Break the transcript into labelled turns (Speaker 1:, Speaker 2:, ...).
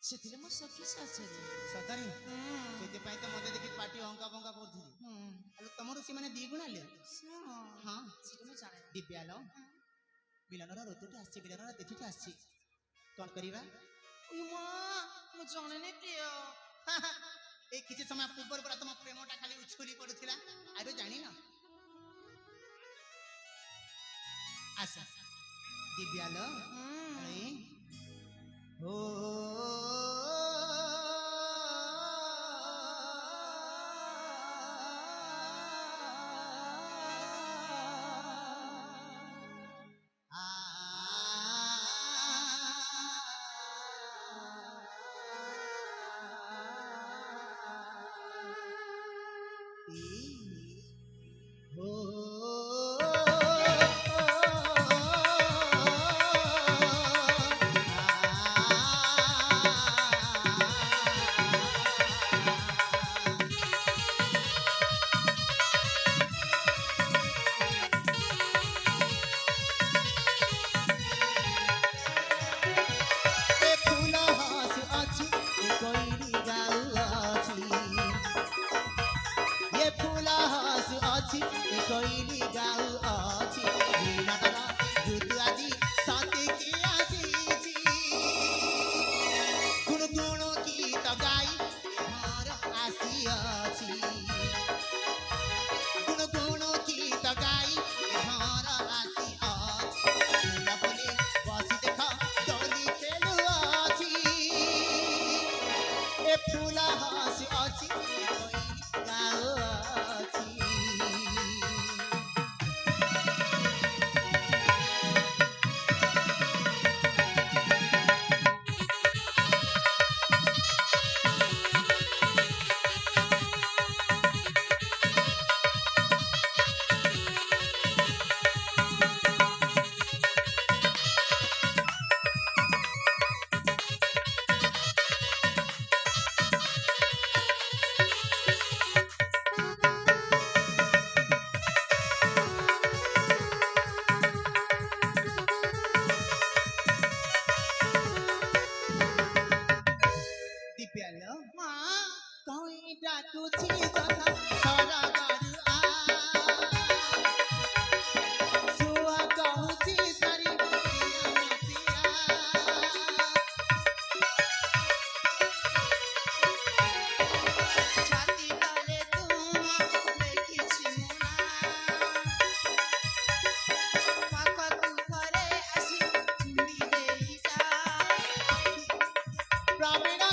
Speaker 1: ସେଥିରେ ମୋ ସଖୀ ଶାଶୁରୀ
Speaker 2: ସତରେ ସେଥିପାଇଁ ତ ମତେ ଦେଖି ପାଟି ଅଙ୍କା ବଙ୍କା କରୁଥିଲି। ଆଲୋ ତମର ସେମାନେ ଦି ଗୁଣ ଆଲେ ହଁ
Speaker 1: ସେଟା ମୁଁ ଜାଣେ
Speaker 2: ଦିବ୍ୟାଲୋ ମିଲନର ଋତୁଟା ଆସିଛି ମିଲନର ତିଥିଟା ଆସିଛି କଣ କରିବା?
Speaker 1: ମୁଁ ଜାଣେନି ପ୍ରିୟ
Speaker 2: এই কিছু সময় পূর্বর পর তোমার প্রেমটা খালি উছুলি পড়ুছিলা আবে জানিনা আচ্ছা দিব্যালো ও कोइली गाउ अछि मीनाटर ऋतु आजी साथे के आसीछि गुण गुण गीत गाई घर आसी अछि गुण गुण गीत गाई घर आसी अछि बोला बोले बसी देख डोली खेलु अछि ए फूला हसी अछि कोइली गाउ अछि Robin